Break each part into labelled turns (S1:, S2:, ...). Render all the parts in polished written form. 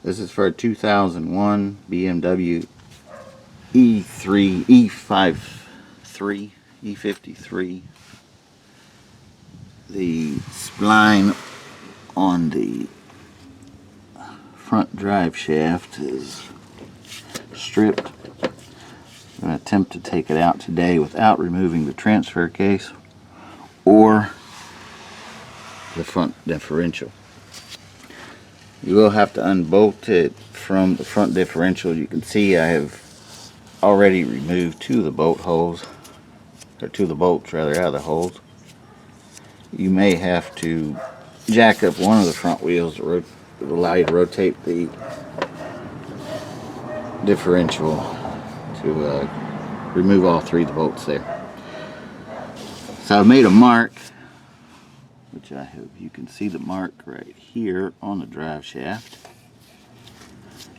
S1: This is for a 2001 BMW E53. The spline on the front drive shaft is stripped. I'm going to attempt to take it out today without removing the transfer case or the front differential. You will have to unbolt it from the front differential. You can see I have already removed two of the bolts out of the holes. You may have to jack up one of the front wheels to allow you to rotate the differential to remove all three of the bolts there. So I've made a mark, which I hope you can see the mark right here on the drive shaft.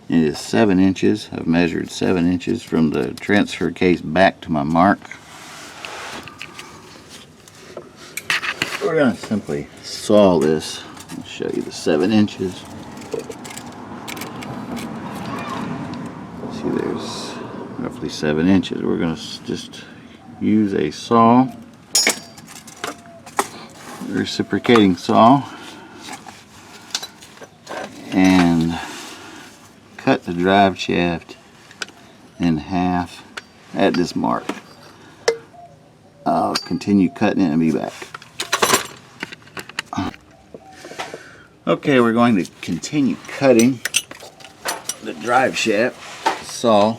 S1: It is 7 inches. I've measured 7 inches from the transfer case back to my mark. We're going to simply saw this. I'll show you the 7 inches. See, there's roughly 7 inches. We're going to just use a saw, reciprocating saw, and cut the drive shaft in half at this mark. I'll continue cutting it and be back. Okay, we're going to continue cutting the drive shaft saw.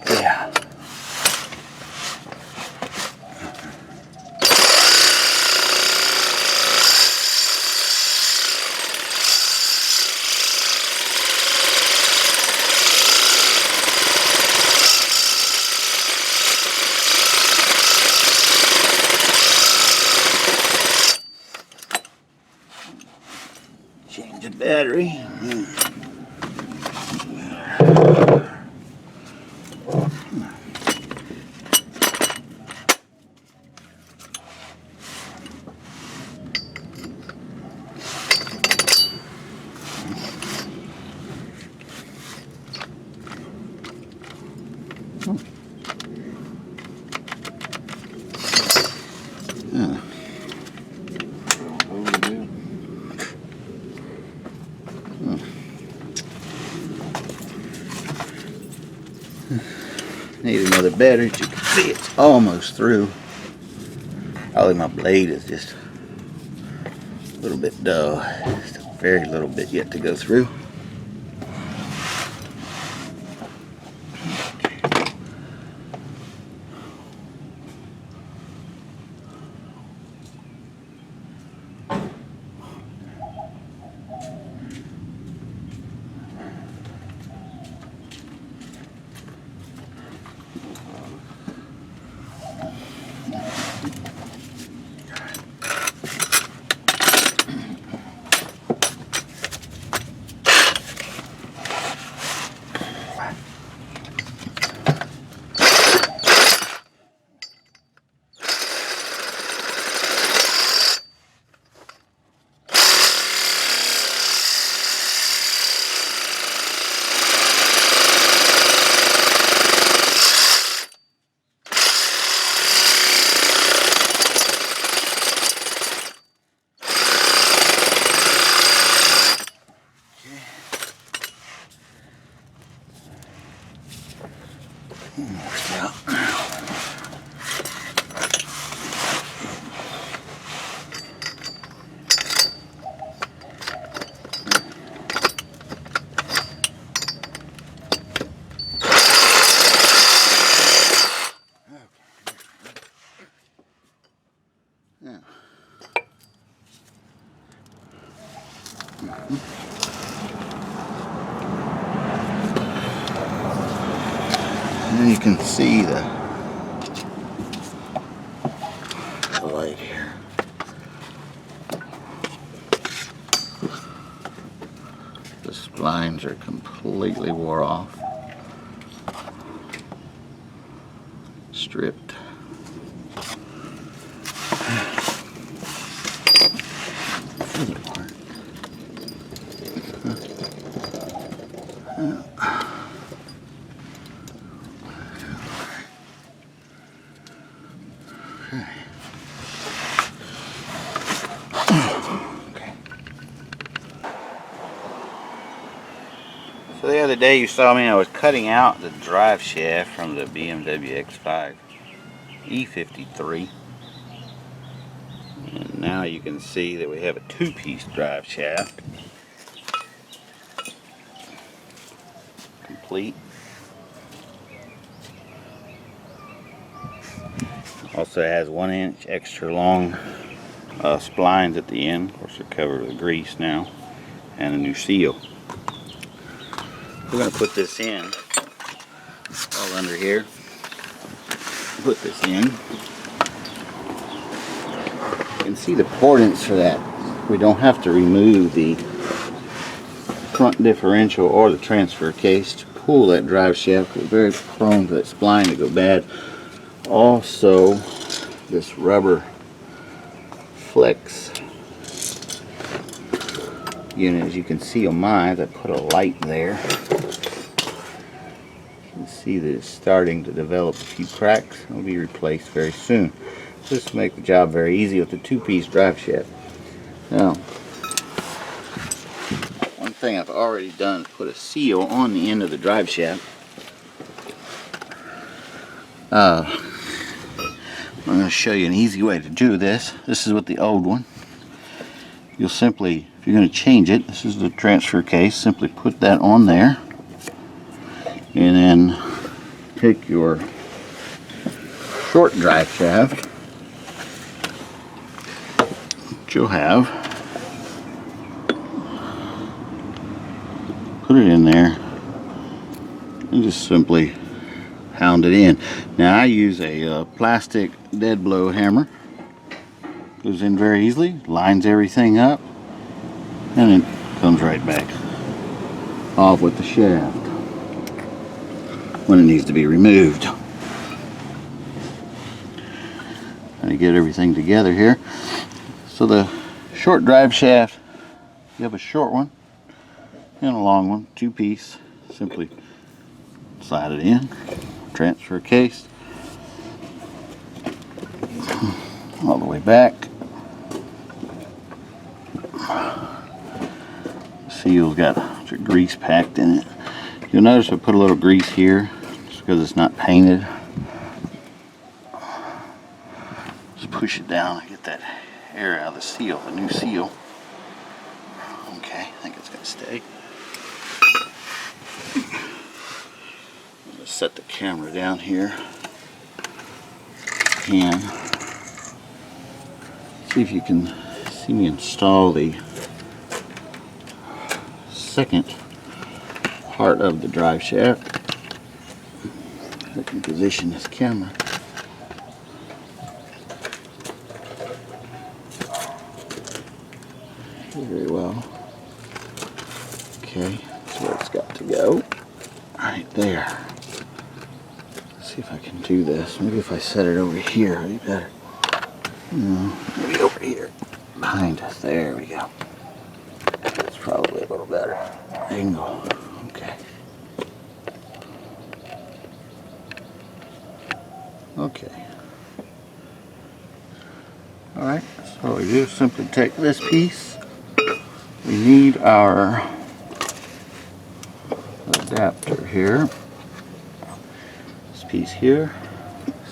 S1: Yeah. Change the battery. Need another battery. As you can see, it's almost through. Probably my blade is just a little bit dull. Just a very little bit yet to go through. And you can see the light here. The splines are completely wore off, stripped. So the other day you saw me, I was cutting out the drive shaft from the BMW X5 E53. And now you can see that we have a two-piece drive shaft. Complete. Also has 1 inch extra long splines at the end. Of course they're covered with grease now. And a new seal. We're going to put this in all under here. Put this in. You can see the portants for that. We don't have to remove the front differential or the transfer case to pull that drive shaft. We're very prone to that spline to go bad. Also, this rubber flex unit, as you can see on mine, I put a light there. You can see that it's starting to develop a few cracks. It'll be replaced very soon. This will make the job very easy with the two-piece drive shaft. Now, one thing I've already done is put a seal on the end of the drive shaft. I'm going to show you an easy way to do this. This is with the old one. You'll simply, if you're going to change it, this is the transfer case, simply put that on there and then take your short drive shaft that you'll have, put it in there and just simply pound it in. Now I use a plastic dead blow hammer. Goes in very easily, lines everything up, and it comes right back off with the shaft when it needs to be removed. And to get everything together here. So the short drive shaft, you have a short one and a long one, two-piece. Simply slide it in, transfer case all the way back. Seal's got a bunch of grease packed in it. You'll notice I put a little grease here just because it's not painted. Just push it down and get that air out of the seal, the new seal. Okay, I think it's going to stay. I'm going to set the camera down here and see if you can see me install the second part of the drive shaft. I can position this camera. Very well. Okay, that's where it's got to go. Right there. Let's see if I can do this. Maybe if I set it over here, it'd be better. No, maybe over here. Behind us. There we go. That's probably a little better angle. Okay. Okay. Alright, so what we do is simply take this piece. We need our adapter here. This piece here.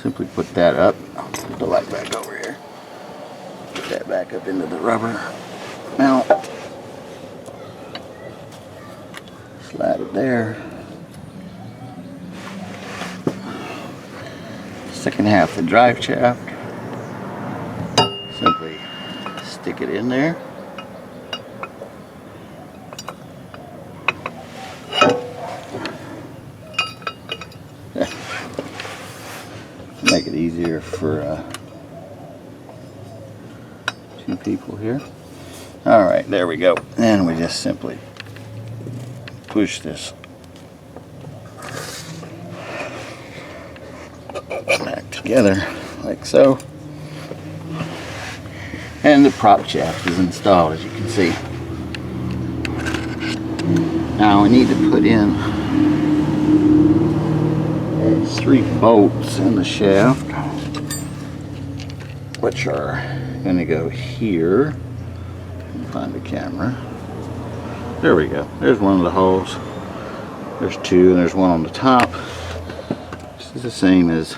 S1: Simply put that up. I'll put the light back over here. Put that back up into the rubber mount. Slide it there. Second half the drive shaft. Simply stick it in there. for 2 people here. Alright, there we go. And we just simply push this back together like so. And the prop shaft is installed, as you can see. Now we need to put in 3 bolts in the shaft, which are going to go here. Find the camera. There we go. There's one of the holes. There's 2, and there's one on the top. This is the same as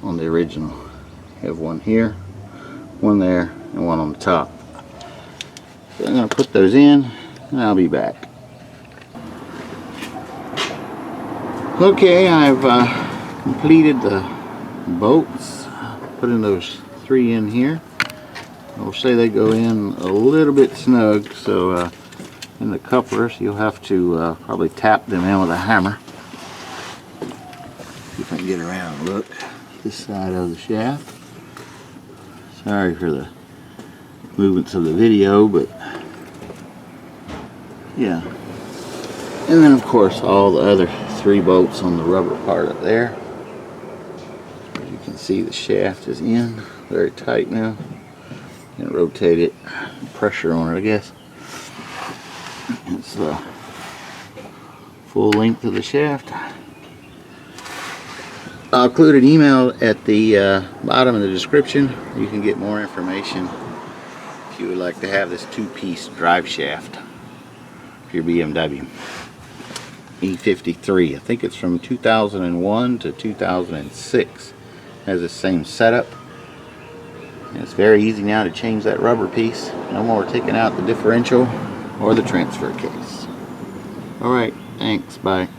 S1: on the original. You have one here, one there, and one on the top. So I'm going to put those in, and I'll be back. Okay, I've completed the bolts. Putting those 3 in here. I'll say they go in a little bit snug, so in the couplers you'll have to probably tap them in with a hammer. See if I can get around and look this side of the shaft. Sorry for the movements of the video, but yeah. And then of course all the other 3 bolts on the rubber part up there. As you can see, the shaft is in very tight now. You can rotate it, pressure on it, I guess. It's the full length of the shaft. I'll include an email at the bottom of the description. You can get more information if you would like to have this 2-piece drive shaft for your BMW E53. I think it's from 2001 to 2006. Has the same setup. And it's very easy now to change that rubber piece. No more taking out the differential or the transfer case. Alright, thanks, bye.